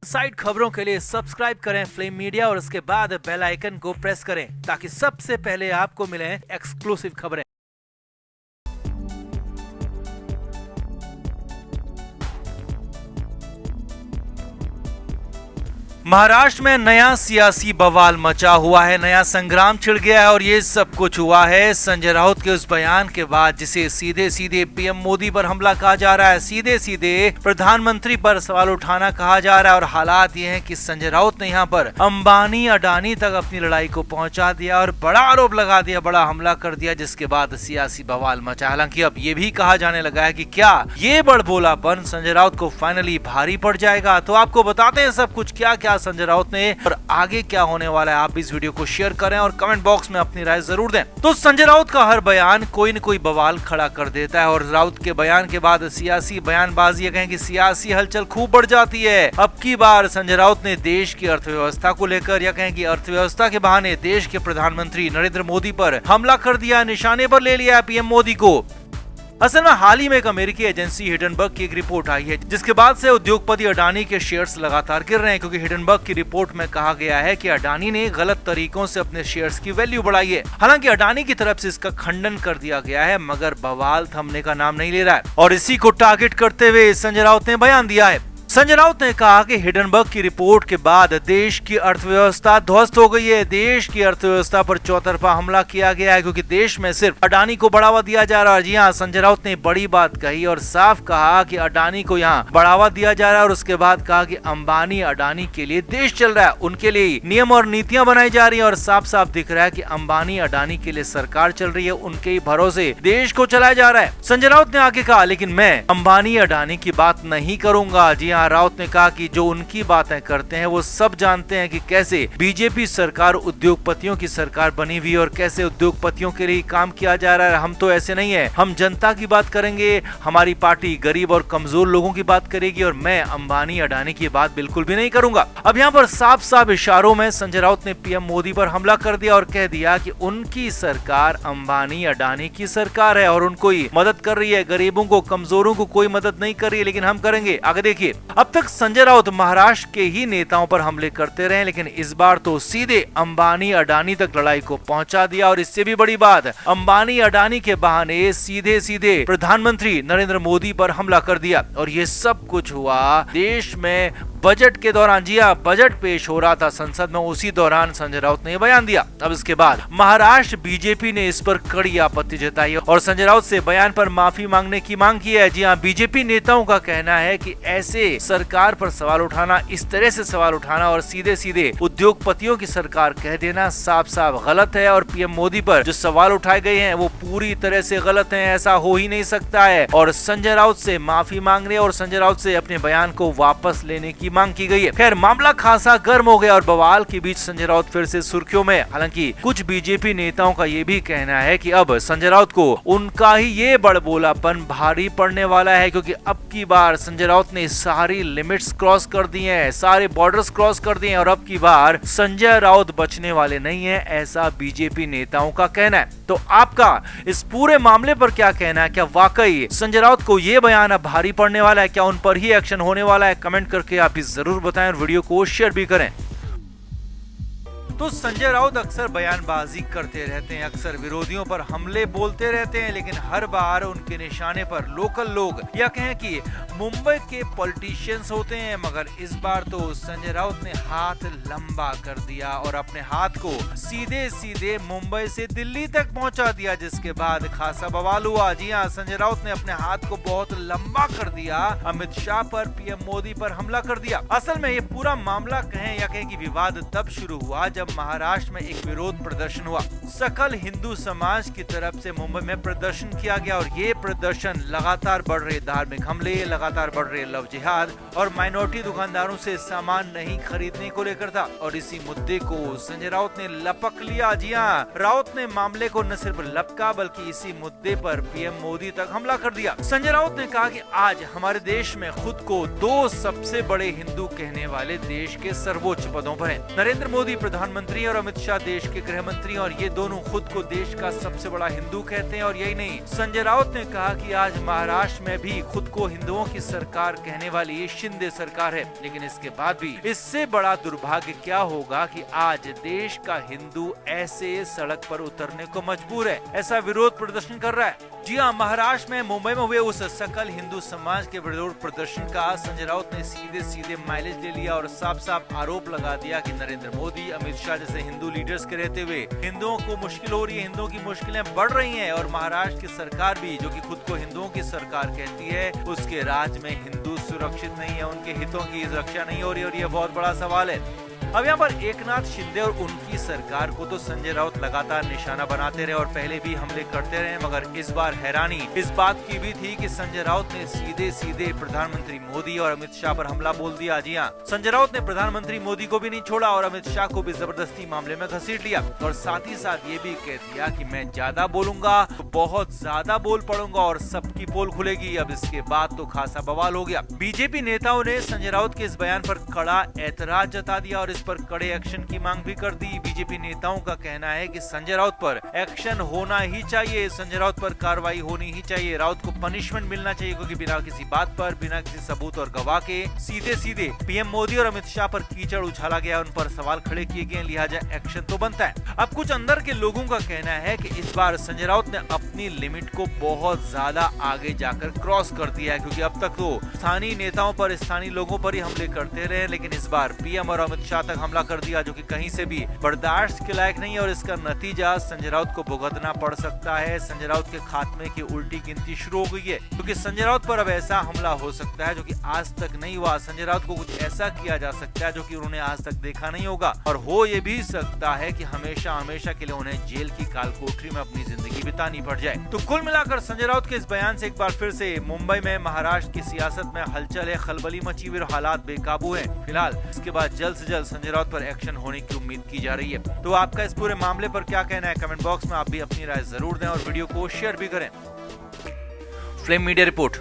Side खबरों के लिए सब्सक्राइब करें फ्लेम मीडिया और उसके बाद बेल आइकन को प्रेस करें ताकि सबसे पहले आपको मिले एक्सक्लूसिव खबरें। महाराष्ट्र में नया सियासी बवाल मचा हुआ है, नया संग्राम छिड़ गया है और ये सब कुछ हुआ है संजय राउत के उस बयान के बाद जिसे सीधे सीधे पीएम मोदी पर हमला कहा जा रहा है, सीधे सीधे प्रधानमंत्री पर सवाल उठाना कहा जा रहा है। और हालात ये हैं कि संजय राउत ने यहाँ पर अंबानी अडानी तक अपनी लड़ाई को पहुंचा दिया और बड़ा आरोप लगा दिया, बड़ा हमला कर दिया, जिसके बाद सियासी बवाल मचा। हालांकि अब ये भी कहा जाने लगा है कि क्या ये बड़बोलापन संजय राउत को फाइनली भारी पड़ जाएगा। तो आपको बताते हैं सब कुछ क्या क्या संजय राउत ने और आगे क्या होने वाला है। आप इस वीडियो को शेयर करें और कमेंट बॉक्स में अपनी राय जरूर दें। तो संजय राउत का हर बयान कोई न कोई बवाल खड़ा कर देता है और राउत के बयान के बाद सियासी बयानबाजी कहें कि सियासी हलचल खूब बढ़ जाती है। अब की बार संजय राउत ने देश की अर्थव्यवस्था को लेकर या कहें कि अर्थव्यवस्था के बहाने देश के प्रधानमंत्री नरेंद्र मोदी पर हमला कर दिया, निशाने पर ले लिया पीएम मोदी को। असल में हाल ही में एक अमेरिकी एजेंसी हिडनबर्ग की एक रिपोर्ट आई है जिसके बाद से उद्योगपति अडानी के शेयर्स लगातार गिर रहे हैं, क्योंकि हिडनबर्ग की रिपोर्ट में कहा गया है कि अडानी ने गलत तरीकों से अपने शेयर्स की वैल्यू बढ़ाई है। हालांकि अडानी की तरफ से इसका खंडन कर दिया गया है, मगर बवाल थमने का नाम नहीं ले रहा है और इसी को टारगेट करते हुए संजय राउत ने बयान दिया है। संजय राउत ने कहा कि हिडनबर्ग की रिपोर्ट के बाद देश की अर्थव्यवस्था ध्वस्त हो गई है, देश की अर्थव्यवस्था पर चौतरफा हमला किया गया है, क्योंकि देश में सिर्फ अडानी को बढ़ावा दिया जा रहा है। जी हाँ, संजय राउत ने बड़ी बात कही और साफ कहा कि अडानी को यहाँ बढ़ावा दिया जा रहा है और उसके बाद कहा कि अंबानी अडानी के लिए देश चल रहा है, उनके लिए नियम और नीतियां बनाई जा रही है और साफ साफ दिख रहा है कि अंबानी अडानी के लिए सरकार चल रही है, उनके ही भरोसे देश को चलाया जा रहा है। संजय राउत ने आगे कहा, लेकिन मैं अंबानी अडानी की बात नहीं करूंगा। जी हाँ, राउत ने कहा कि जो उनकी बातें करते हैं वो सब जानते हैं कि कैसे बीजेपी सरकार उद्योगपतियों की सरकार बनी हुई और कैसे उद्योगपतियों के लिए काम किया जा रहा है। हम तो ऐसे नहीं है, हम जनता की बात करेंगे, हमारी पार्टी गरीब और कमजोर लोगों की बात करेगी और मैं अंबानी अडानी की बात बिल्कुल भी नहीं करूंगा। अब यहाँ पर साफ साफ इशारों में संजय राउत ने पीएम मोदी पर हमला कर दिया और कह दिया कि उनकी सरकार अंबानी अडानी की सरकार है और उनको ही मदद कर रही है, गरीबों को कमजोरों को कोई मदद नहीं कर रही है, लेकिन हम करेंगे। आगे देखिए, अब तक संजय राउत महाराष्ट्र के ही नेताओं पर हमले करते रहे, लेकिन इस बार तो सीधे अंबानी अडानी तक लड़ाई को पहुंचा दिया और इससे भी बड़ी बात, अंबानी अडानी के बहाने सीधे सीधे प्रधानमंत्री नरेंद्र मोदी पर हमला कर दिया। और ये सब कुछ हुआ देश में बजट के दौरान। जी हाँ, बजट पेश हो रहा था संसद में, उसी दौरान संजय राउत ने बयान दिया। अब इसके बाद महाराष्ट्र बीजेपी ने इस पर कड़ी आपत्ति जताई और संजय राउत से बयान पर माफी मांगने की मांग की है। जी हाँ, बीजेपी नेताओं का कहना है कि ऐसे सरकार पर सवाल उठाना, इस तरह से सवाल उठाना और सीधे सीधे उद्योगपतियों की सरकार कह देना साफ साफ गलत है और पीएम मोदी पर जो सवाल उठाए गए हैं वो पूरी तरह से गलत है, ऐसा हो ही नहीं सकता है। और संजय राउत से माफी मांगने और संजय राउत से अपने बयान को वापस लेने की मांग की गई है। खैर, मामला खासा गर्म हो गया और बवाल के बीच संजय राउत फिर से सुर्खियों में। हालांकि कुछ बीजेपी नेताओं का ये भी कहना है कि अब संजय राउत को उनका ही ये बड़बोलापन भारी पड़ने वाला है, क्योंकि अब की बार संजय राउत ने सारी लिमिट्स क्रॉस कर दिए हैं, सारे बॉर्डर्स क्रॉस कर दिए हैं और अब की बार संजय राउत बचने वाले नहीं है, ऐसा बीजेपी नेताओं का कहना है। तो आपका इस पूरे मामले पर क्या कहना है? क्या वाकई संजय राउत को ये बयान अब भारी पड़ने वाला है? क्या उन पर ही एक्शन होने वाला है? कमेंट करके आप जरूर बताएं और वीडियो को शेयर भी करें। तो संजय राउत अक्सर बयानबाजी करते रहते हैं, अक्सर विरोधियों पर हमले बोलते रहते हैं, लेकिन हर बार उनके निशाने पर लोकल लोग या कहें कि मुंबई के पॉलिटिशियंस होते हैं। मगर इस बार तो संजय राउत ने हाथ लंबा कर दिया और अपने हाथ को सीधे सीधे मुंबई से दिल्ली तक पहुंचा दिया, जिसके बाद खासा बवाल हुआ। जी हाँ, संजय राउत ने अपने हाथ को बहुत लंबा कर दिया, अमित शाह पर, पीएम मोदी पर हमला कर दिया। असल में ये पूरा मामला कहें या कहें कि विवाद तब शुरू हुआ जब महाराष्ट्र में एक विरोध प्रदर्शन हुआ। सकल हिंदू समाज की तरफ से मुंबई में प्रदर्शन किया गया और ये प्रदर्शन लगातार बढ़ रहे धार्मिक हमले, लगातार बढ़ रहे लव जिहाद और माइनॉरिटी दुकानदारों से सामान नहीं खरीदने को लेकर था। और इसी मुद्दे को संजय राउत ने लपक लिया। जी हाँ, राउत ने मामले को न सिर्फ लपका बल्कि इसी मुद्दे पर पीएम मोदी तक हमला कर दिया। संजय राउत ने कहा कि आज हमारे देश में खुद को दो सबसे बड़े हिंदू कहने वाले देश के सर्वोच्च पदों पर हैं। नरेंद्र मोदी प्रधानमंत्री और अमित शाह देश के गृह मंत्री और ये दोनों खुद को देश का सबसे बड़ा हिंदू कहते हैं। और यही नहीं, संजय राउत ने कहा कि आज महाराष्ट्र में भी खुद को हिंदुओं की सरकार कहने वाली ये शिंदे सरकार है। लेकिन इसके बाद भी इससे बड़ा दुर्भाग्य क्या होगा कि आज देश का हिंदू ऐसे सड़क पर उतरने को मजबूर है, ऐसा विरोध प्रदर्शन कर रहा है। जी हाँ, महाराष्ट्र में मुंबई में हुए उस सकल हिंदू समाज के विरोध प्रदर्शन का संजय राउत ने सीधे सीधे माइलेज ले लिया और साफ साफ आरोप लगा दिया कि नरेंद्र मोदी, अमित शाह जैसे हिंदू लीडर्स के रहते हुए हिंदुओं को मुश्किल हो रही है, हिंदुओं की मुश्किलें बढ़ रही हैं। और महाराष्ट्र की सरकार भी, जो कि खुद को हिंदुओं की सरकार कहती है, उसके राज में हिंदू सुरक्षित नहीं है, उनके हितों की रक्षा नहीं हो रही। और ये बहुत बड़ा सवाल है। अब यहाँ पर एकनाथ शिंदे और उनकी सरकार को तो संजय राउत लगातार निशाना बनाते रहे और पहले भी हमले करते रहे, मगर इस बार हैरानी इस बात की भी थी कि संजय राउत ने सीधे सीधे प्रधानमंत्री मोदी और अमित शाह पर हमला बोल दिया। जी हाँ, संजय राउत ने प्रधानमंत्री मोदी को भी नहीं छोड़ा और अमित शाह को भी जबरदस्ती मामले में घसीट लिया और साथ ही साथ ये भी कह दिया कि मैं ज्यादा बोलूंगा तो बहुत ज्यादा बोल पड़ूंगा और सबकी पोल खुलेगी। अब इसके बाद तो खासा बवाल हो गया। बीजेपी नेताओं ने संजय राउत के इस बयान पर कड़ा ऐतराज जता दिया और इस पर कड़े एक्शन की मांग भी कर दी। बीजेपी नेताओं का कहना है कि संजय राउत पर एक्शन होना ही चाहिए, संजय राउत पर कार्रवाई होनी ही चाहिए, राउत को पनिशमेंट मिलना चाहिए, क्योंकि बिना किसी बात पर, बिना किसी सबूत और गवाह के सीधे सीधे पीएम मोदी और अमित शाह पर कीचड़ उछाला गया, उन पर सवाल खड़े किए गए, लिहाजा एक्शन तो बनता है। अब कुछ अंदर के लोगों का कहना है कि इस बार संजय राउत ने अपनी लिमिट को बहुत ज्यादा आगे जाकर क्रॉस कर दिया है, क्योंकि अब तक तो स्थानीय नेताओं पर, स्थानीय लोगों पर ही हमले करते रहे, लेकिन इस बार पीएम और अमित शाह तक हमला कर दिया, जो कि कहीं से भी बर्दाश्त के लायक नहीं है। और इसका नतीजा संजय राउत को भुगतना पड़ सकता है। संजय राउत के खात्मे की उल्टी गिनती शुरू हो गई है, क्योंकि संजय राउत पर अब ऐसा हमला हो सकता है जो कि आज तक नहीं हुआ। संजय राउत को कुछ ऐसा किया जा सकता है जो कि उन्होंने आज तक देखा नहीं होगा, और हो ये भी सकता है कि हमेशा हमेशा के लिए उन्हें जेल की काल कोठरी में अपनी जिंदगी बितानी पड़ जाए। तो कुल मिलाकर संजय राउत के इस बयान से एक बार फिर से मुंबई में, महाराष्ट्र की सियासत में हलचल है, खलबली मची हुई, हालात बेकाबू है। फिलहाल इसके बाद जल्द से जल्द संजय राउत पर एक्शन होने की उम्मीद की जा रही है। तो आपका इस पूरे मामले पर क्या कहना है, कमेंट बॉक्स में आप भी अपनी राय जरूर दें और वीडियो को शेयर भी करें। Flame media report.